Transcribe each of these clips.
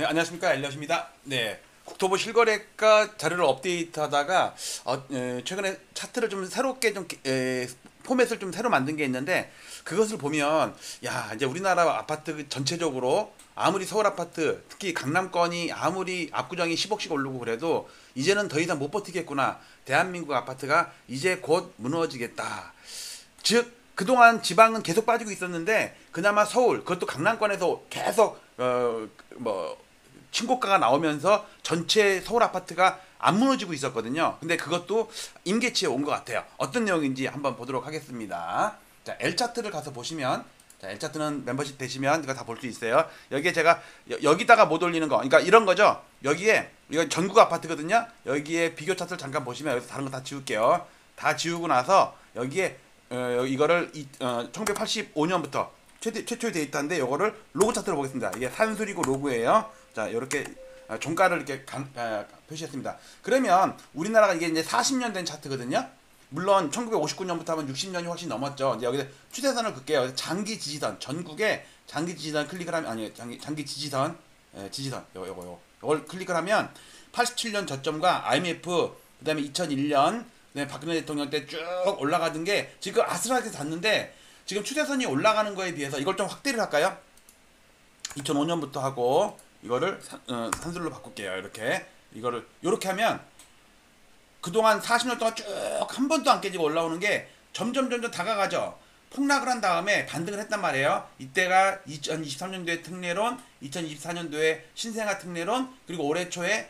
안녕하십니까, 엘리엇입니다. 네, 국토부 실거래가 자료를 업데이트하다가 최근에 차트를 좀 새롭게 포맷을 좀 새로 만든 게 있는데, 그것을 보면 야, 이제 우리나라 아파트 전체적으로 아무리 서울 아파트, 특히 강남권이 아무리 압구정이 10억씩 오르고 그래도 이제는 더 이상 못 버티겠구나. 대한민국 아파트가 이제 곧 무너지겠다. 즉 그동안 지방은 계속 빠지고 있었는데 그나마 서울, 그것도 강남권에서 계속 신고가가 나오면서 전체 서울 아파트가 안 무너지고 있었거든요. 근데 그것도 임계치에 온 것 같아요. 어떤 내용인지 한번 보도록 하겠습니다. 자, L차트를 가서 보시면, 자, L차트는 멤버십 되시면 이거 다 볼 수 있어요. 여기에 제가 여기다가 못 올리는 거, 그러니까 이런 거죠. 여기에 이건 전국 아파트거든요. 여기에 비교 차트를 잠깐 보시면, 여기서 다른 거 다 지울게요. 다 지우고 나서 여기에 이거를 1985년부터 최초의 데이터인데, 요거를 로그 차트로 보겠습니다. 이게 산술이고 로그예요. 자, 이렇게 종가를 이렇게 표시했습니다. 그러면 우리나라가 이게 이제 40년 된 차트거든요. 물론 1959년부터 하면 60년이 훨씬 넘었죠. 이제 여기서 추세선을 긋게요. 장기 지지선, 전국에 장기 지지선 클릭을 하면, 아니, 장기 지지선, 지지선, 요걸 클릭을 하면 87년 저점과 IMF, 그다음에 2001년, 그다음에 박근혜 대통령 때 쭉 올라가던 게 지금 아슬하게 닿는데, 지금 추세선이 올라가는 거에 비해서 이걸 좀 확대를 할까요? 2005년부터 하고 이거를 산술로 바꿀게요. 이렇게 하면 그동안 40년 동안 쭉 한 번도 안 깨지고 올라오는 게 점점 다가가죠. 폭락을 한 다음에 반등을 했단 말이에요. 이때가 2023년도에 특례론, 2024년도에 신생아 특례론, 그리고 올해 초에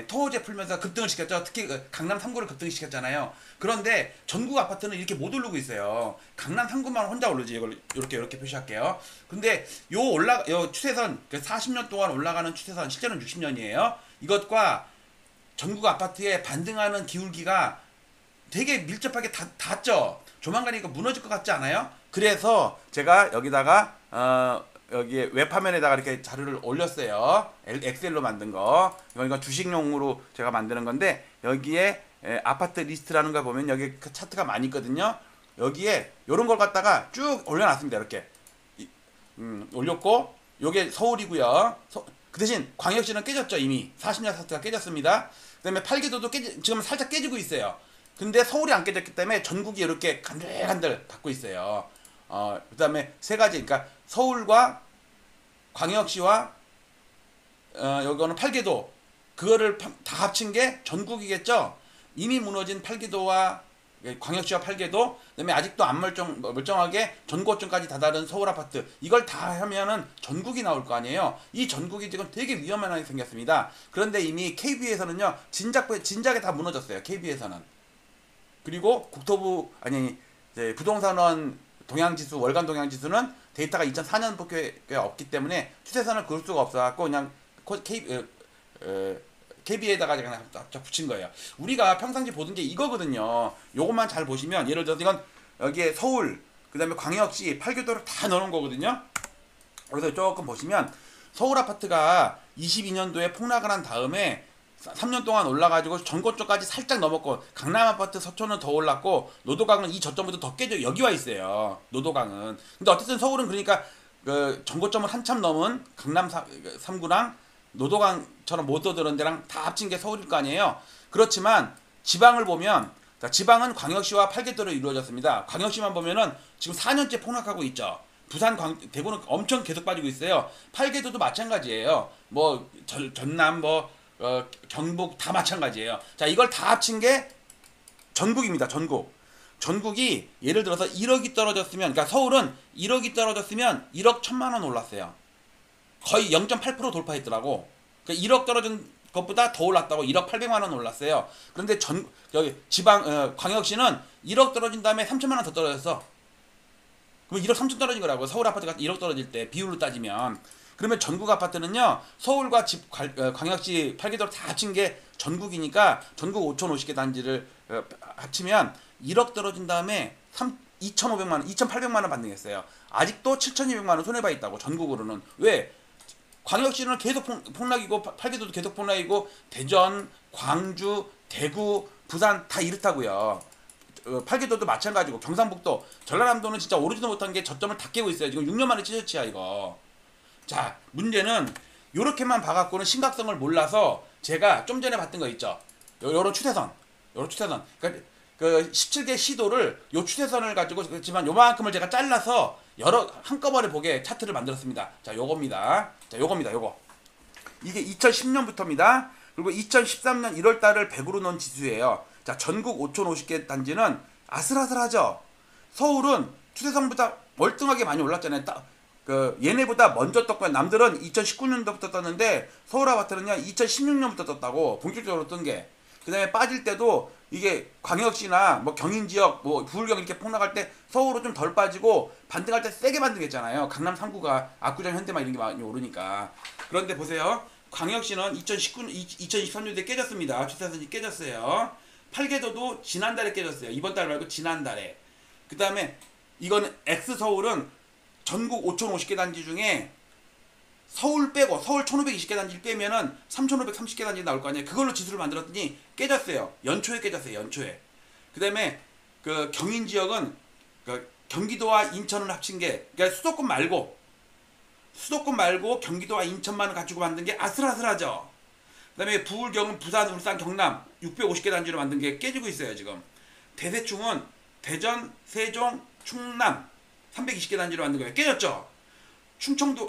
토호제 풀면서 급등을 시켰죠. 특히 강남 3구를 급등시켰잖아요. 그런데 전국 아파트는 이렇게 못 오르고 있어요. 강남 3구만 혼자 오르지. 이걸 이렇게 표시할게요. 근데 요 추세선, 40년 동안 올라가는 추세선, 실제로는 60년이에요. 이것과 전국 아파트에 반등하는 기울기가 되게 밀접하게 닿죠. 조만간 이거 무너질 것 같지 않아요? 그래서 제가 여기다가 여기에 웹화면에다가 이렇게 자료를 올렸어요. 엑셀로 만든 거. 이건 주식용으로 제가 만드는 건데, 여기에 아파트 리스트라는 걸 보면 여기 그 차트가 많이 있거든요. 여기에 요런 걸 갖다가 쭉 올려놨습니다. 이렇게 올렸고, 요게 서울이고요. 그 대신 광역시는 깨졌죠. 이미 40년 차트가 깨졌습니다. 그 다음에 팔계도도 지금 살짝 깨지고 있어요. 근데 서울이 안 깨졌기 때문에 전국이 이렇게 간들간들 받고 있어요. 그 다음에 세 가지, 그러니까 서울과 광역시와 여기는 팔계도, 그거를 다 합친 게 전국이겠죠. 이미 무너진 팔계도와 광역시와 팔계도, 그다음에 아직도 안 멀쩡하게 전고점까지 다다른 서울 아파트, 이걸 다 하면은 전국이 나올 거 아니에요. 이 전국이 지금 되게 위험하게 생겼습니다. 그런데 이미 KB에서는요 진작에 다 무너졌어요. KB에서는. 그리고 국토부, 아니, 이제 부동산원 동향지수, 월간 동향지수는 데이터가 2004년밖에 없기 때문에 추세선을 그을 수가 없어갖고 그냥 KB에다가 그냥 붙인 거예요. 우리가 평상시 보던 게 이거거든요. 요것만 잘 보시면, 예를 들어서 이건 여기에 서울, 그 다음에 광역시, 팔교도를 다 넣어놓은 거거든요. 그래서 조금 보시면 서울 아파트가 22년도에 폭락을 한 다음에 3년 동안 올라가지고 전고점까지 살짝 넘었고, 강남 아파트 서초는 더 올랐고, 노도강은 이 저점보다 더 깨져 여기 와 있어요. 노도강은. 근데 어쨌든 서울은, 그러니까 그 전고점을 한참 넘은 강남 3구랑 노도강처럼 못 오르는 데랑 다 합친 게 서울일 거 아니에요. 그렇지만 지방을 보면, 지방은 광역시와 팔계도로 이루어졌습니다. 광역시만 보면은 지금 4년째 폭락하고 있죠. 부산, 대구는 엄청 계속 빠지고 있어요. 팔계도도 마찬가지예요. 전남, 경북 다 마찬가지예요. 자, 이걸 다 합친 게 전국입니다. 전국이 예를 들어서 1억이 떨어졌으면, 그러니까 서울은 1억이 떨어졌으면 1억 1천만 원 올랐어요. 거의 0.8% 돌파했더라고. 그러니까 1억 떨어진 것보다 더 올랐다고. 1억 800만 원 올랐어요. 그런데 여기 지방, 광역시는 1억 떨어진 다음에 3천만 원 더 떨어졌어. 그럼 1억 3천 떨어진 거라고. 서울 아파트가 1억 떨어질 때 비율로 따지면. 그러면 전국 아파트는요, 서울과 광역시 팔계도를 다 합친 게 전국이니까, 전국 5,050개 단지를 합치면 1억 떨어진 다음에 2,500만 원, 2,800만 원 반등했어요. 아직도 7,200만 원 손해봐 있다고, 전국으로는. 왜? 광역시는 계속 폭락이고, 팔계도도 계속 폭락이고, 대전, 광주, 대구, 부산 다 이렇다고요. 팔계도도 마찬가지고, 경상북도, 전라남도는 진짜 오르지도 못한 게 저점을 다 깨고 있어요. 지금 6년 만에 찢어치야 이거. 자, 문제는 요렇게만 봐갖고는 심각성을 몰라서 제가 좀 전에 봤던 거 있죠. 요런 추세선. 그러니까 그 17개 시도를 요 추세선을 가지고 그렇지만 요만큼을 제가 잘라서 여러 한꺼번에 보게 차트를 만들었습니다. 자, 요겁니다. 요거. 이게 2010년부터입니다. 그리고 2013년 1월 달을 100으로 놓은 지수예요. 자, 전국 5,050개 단지는 아슬아슬하죠. 서울은 추세선보다 월등하게 많이 올랐잖아요. 얘네보다 먼저 떴고요. 남들은 2019년도부터 떴는데 서울 아파트는요 2016년부터 떴다고, 본격적으로 뜬 게. 그 다음에 빠질 때도 이게 광역시나 뭐 경인지역, 뭐 부울경 이렇게 폭락할 때 서울은 좀 덜 빠지고 반등할 때 세게 반등했잖아요. 강남 3구가 압구정 현대막 이런 게 많이 오르니까. 그런데 보세요. 광역시는 2023년도에 깨졌습니다. 추세선이 깨졌어요. 8개도도 지난달에 깨졌어요. 이번 달 말고 지난달에. 그 다음에 이거는 X서울은 전국 5,050개 단지 중에 서울 빼고 서울 1,520개 단지를 빼면은 3,530개 단지 나올 거 아니에요. 그걸로 지수를 만들었더니 깨졌어요. 연초에 깨졌어요. 연초에. 그 다음에 그 경인 지역은 그 경기도와 인천을 합친 게, 그러니까 수도권 말고 경기도와 인천만 가지고 만든 게 아슬아슬하죠. 그 다음에 부울경은 부산, 울산, 경남 650개 단지로 만든 게 깨지고 있어요. 지금 대세충은 대전, 세종, 충남 320개 단지로 만든 거예요. 깨졌죠. 충청도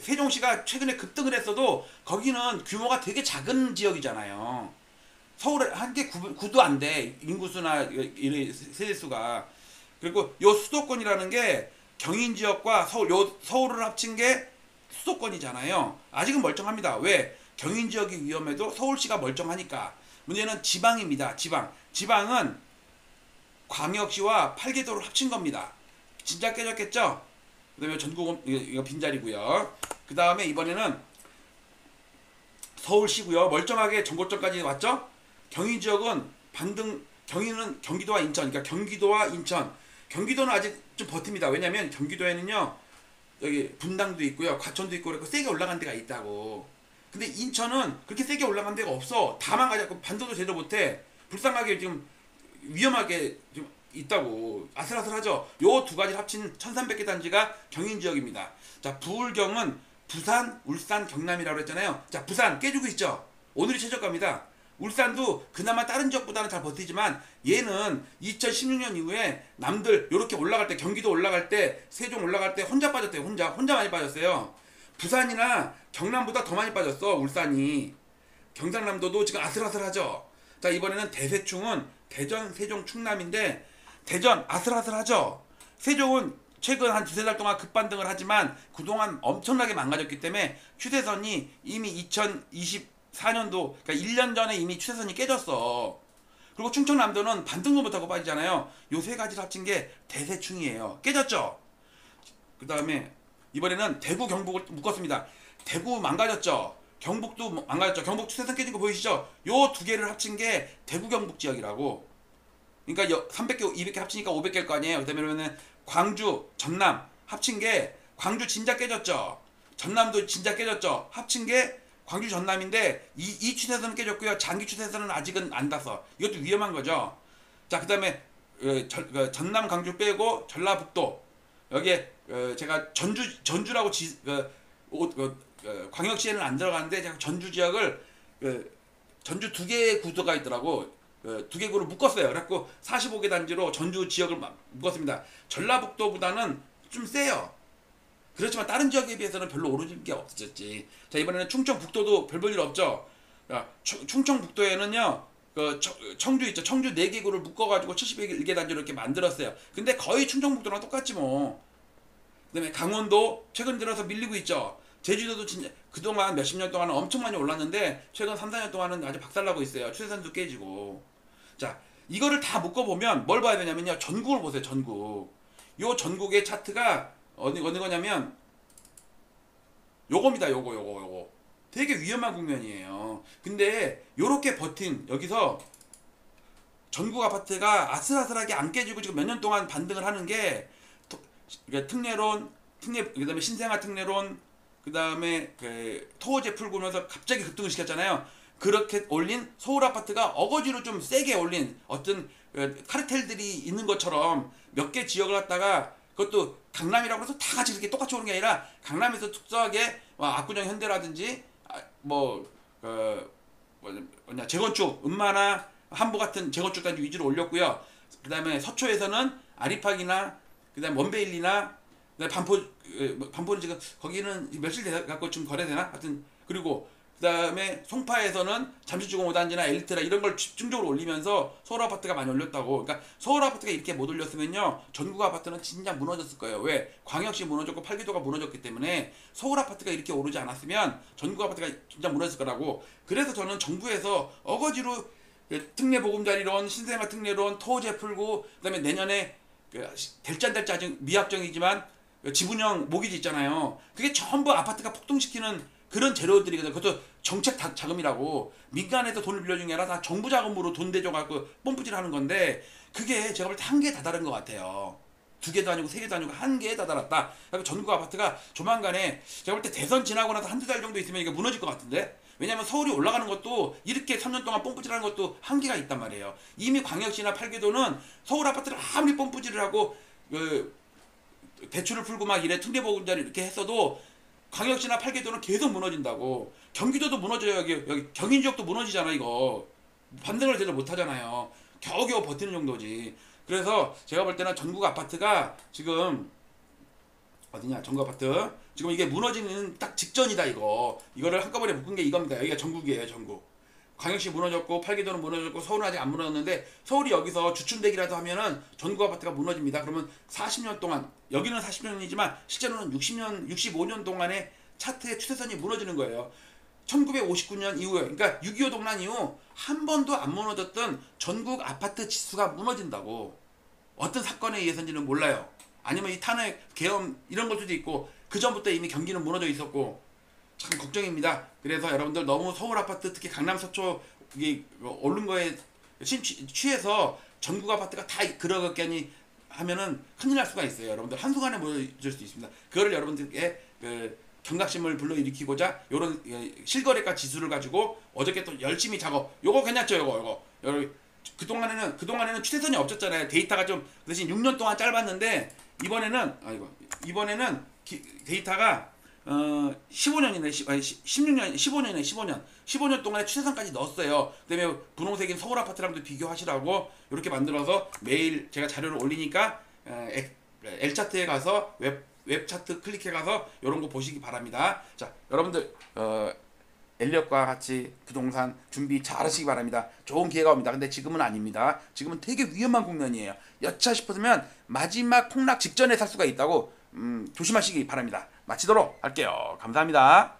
세종시가 최근에 급등을 했어도 거기는 규모가 되게 작은 지역이잖아요. 서울에 한 개 9도 안 돼. 인구수나 세대수가. 그리고 요 수도권이라는 게 경인 지역과 서울을 합친 게 수도권이잖아요. 아직은 멀쩡합니다. 왜? 경인 지역이 위험해도 서울시가 멀쩡하니까. 문제는 지방입니다. 지방은 광역시와 8개도를 합친 겁니다. 진짜 깨졌겠죠? 그 다음에 전국은 이거 빈자리고요. 그 다음에 이번에는 서울시고요. 멀쩡하게 전고점까지 왔죠? 경인 지역은 경인은 경기도와 인천, 그러니까 경기도와 인천. 경기도는 아직 좀 버팁니다. 왜냐면 경기도에는요, 여기 분당도 있고요, 과천도 있고, 그래서 세게 올라간 데가 있다고. 근데 인천은 그렇게 세게 올라간 데가 없어. 다 망가졌고, 반도도 제대로 못해. 불쌍하게 지금 위험하게 좀 있다고. 아슬아슬하죠. 요 두 가지 합친 1,300개 단지가 경인 지역입니다. 자, 부울경은 부산, 울산, 경남이라고 했잖아요. 자, 부산 깨지고 있죠. 오늘이 최저가입니다. 울산도 그나마 다른 지역보다는 잘 버티지만 얘는 2016년 이후에 남들 요렇게 올라갈 때, 경기도 올라갈 때, 세종 올라갈 때 혼자 빠졌대요. 혼자 많이 빠졌어요. 부산이나 경남보다 더 많이 빠졌어. 울산이. 경상남도도 지금 아슬아슬하죠. 자, 이번에는 대세충은 대전, 세종, 충남인데 대전 아슬아슬하죠. 세종은 최근 한 두세 달 동안 급반등을 하지만 그동안 엄청나게 망가졌기 때문에 추세선이 이미 2024년도, 그러니까 1년 전에 이미 추세선이 깨졌어. 그리고 충청남도는 반등도 못하고 빠지잖아요. 요 세 가지를 합친 게 대세충이에요. 깨졌죠. 그 다음에 이번에는 대구, 경북을 묶었습니다. 대구 망가졌죠. 경북도 망가졌죠. 경북 추세선 깨진 거 보이시죠? 요 두 개를 합친 게 대구, 경북 지역이라고. 그러니까 300개, 200개 합치니까 500개일 거 아니에요. 그다음에 광주, 전남 합친 게, 광주 진짜 깨졌죠. 전남도 진짜 깨졌죠. 합친 게 광주, 전남인데 이 추세선은 깨졌고요. 장기 추세선은 아직은 안 닿았어. 이것도 위험한 거죠. 자, 그다음에 전남, 광주 빼고 전라북도, 여기에 제가 전주라고 광역시에는 안 들어가는데 제가 전주 지역을 전주 두 개의 구도가 있더라고. 두 개 구를 묶었어요. 그래갖고 45개 단지로 전주 지역을 묶었습니다. 전라북도보다는 좀 세요. 그렇지만 다른 지역에 비해서는 별로 오르는 게 없었지. 자, 이번에는 충청북도도 별 볼 일 없죠. 충청북도에는요, 청주 있죠. 청주 4개 구를 묶어가지고 71개 단지로 이렇게 만들었어요. 근데 거의 충청북도랑 똑같지 뭐. 그 다음에 강원도 최근 들어서 밀리고 있죠. 제주도도 진짜 그동안 몇십 년 동안은 엄청 많이 올랐는데 최근 3, 4년 동안은 아주 박살나고 있어요. 추세선도 깨지고. 자, 이거를 다 묶어보면 뭘 봐야 되냐면요, 전국을 보세요. 전국. 요 전국의 차트가 어느 거냐면 요겁니다. 요거. 되게 위험한 국면이에요. 근데 요렇게 버틴, 여기서 전국 아파트가 아슬아슬하게 안 깨지고 지금 몇 년 동안 반등을 하는 게 특례론, 그다음에 신생아 특례론, 그다음에 토호제 풀고 면서 갑자기 급등을 시켰잖아요. 그렇게 올린 서울 아파트가 어거지로 좀 세게 올린 어떤 카르텔들이 있는 것처럼 몇 개 지역을 갖다가 그것도 강남이라고 해서 다 같이 이렇게 똑같이 오는 게 아니라 강남에서 특수하게 압구정 현대라든지 뭐냐 재건축 음마나 한보 같은 재건축 단지 위주로 올렸고요. 그다음에 서초에서는 아리팍이나 그다음 원베일리나 그다음에 반포는 지금 거기는 며칠 돼 갖고 좀 거래되나? 하여튼 그리고 그다음에 송파에서는 잠실주공 5단지나 엘리트라 이런 걸 집중적으로 올리면서 서울 아파트가 많이 올렸다고. 그러니까 서울 아파트가 이렇게 못 올렸으면요 전국 아파트는 진짜 무너졌을 거예요. 왜? 광역시 무너졌고 팔기도가 무너졌기 때문에 서울 아파트가 이렇게 오르지 않았으면 전국 아파트가 진짜 무너졌을 거라고. 그래서 저는 정부에서 어거지로 특례보금자리론, 신생아 특례론, 토제 풀고 그다음에 내년에 될짠될짜 미확정이지만 지분형 모기지 있잖아요. 그게 전부 아파트가 폭등시키는 그런 재료들이거든요. 그것도 정책 자금이라고. 민간에서 돈을 빌려준 게 아니라 다 정부 자금으로 돈 대줘갖고 뽐뿌질 하는 건데 그게 제가 볼 때 한계에 다다른 것 같아요. 2개도 아니고 3개도 아니고 한계에 다다랐다. 그래서 전국 아파트가 조만간에 제가 볼 때 대선 지나고 나서 1-2달 정도 있으면 이게 무너질 것 같은데. 왜냐면 서울이 올라가는 것도 이렇게 3년 동안 뽐뿌질하는 것도 한계가 있단 말이에요. 이미 광역시나 팔계도는 서울 아파트를 아무리 뽐뿌질을 하고 대출을 풀고 막 이래 특례보금자리 이렇게 했어도 광역시나 팔계도는 계속 무너진다고. 경기도도 무너져요. 여기 경인 지역도 무너지잖아. 이거 반등을 제대로 못하잖아요. 겨우겨우 버티는 정도지. 그래서 제가 볼 때는 전국 아파트가 지금 어디냐 전국 아파트 지금 이게 무너지는 딱 직전이다. 이거를 한꺼번에 묶은 게 이겁니다. 여기가 전국이에요. 전국. 광역시 무너졌고 팔계도는 무너졌고 서울은 아직 안 무너졌는데 서울이 여기서 주춤대기라도 하면은 전국 아파트가 무너집니다. 그러면 40년 동안 여기는 40년이지만 실제로는 60년 65년 동안의 차트의 추세선이 무너지는 거예요. 1959년 이후에 그러니까 6.25 동란 이후 한 번도 안 무너졌던 전국 아파트 지수가 무너진다고. 어떤 사건에 의해서인지는 몰라요. 아니면 이 탄핵 계엄 이런 걸 수도 있고 그 전부터 이미 경기는 무너져 있었고 참 걱정입니다. 그래서 여러분들 너무 서울 아파트 특히 강남 서초 이게 오른 거에 취해서 전국 아파트가 다 그러겠니 하면은 큰일 날 수가 있어요. 여러분들 한순간에 무너질 수 있습니다. 그거를 여러분들께 경각심을 불러일으키고자 요런 실거래가 지수를 가지고 어저께 또 열심히 작업. 요거 괜찮죠? 요거. 그동안에는 추세선이 없었잖아요. 데이터가 좀 대신 6년 동안 짧았는데 이번에는 데이터가 15년이네, 16년, 15년 동안의 추세선까지 넣었어요. 그다음에 분홍색인 서울 아파트랑도 비교하시라고 이렇게 만들어서 매일 제가 자료를 올리니까 L차트에 가서 웹차트 클릭해 가서 이런 거 보시기 바랍니다. 자, 여러분들 엘리엇과 같이 부동산 준비 잘 하시기 바랍니다. 좋은 기회가 옵니다. 근데 지금은 아닙니다. 지금은 되게 위험한 국면이에요. 여차 싶으면 마지막 폭락 직전에 살 수가 있다고 조심하시기 바랍니다. 마치도록 할게요. 감사합니다.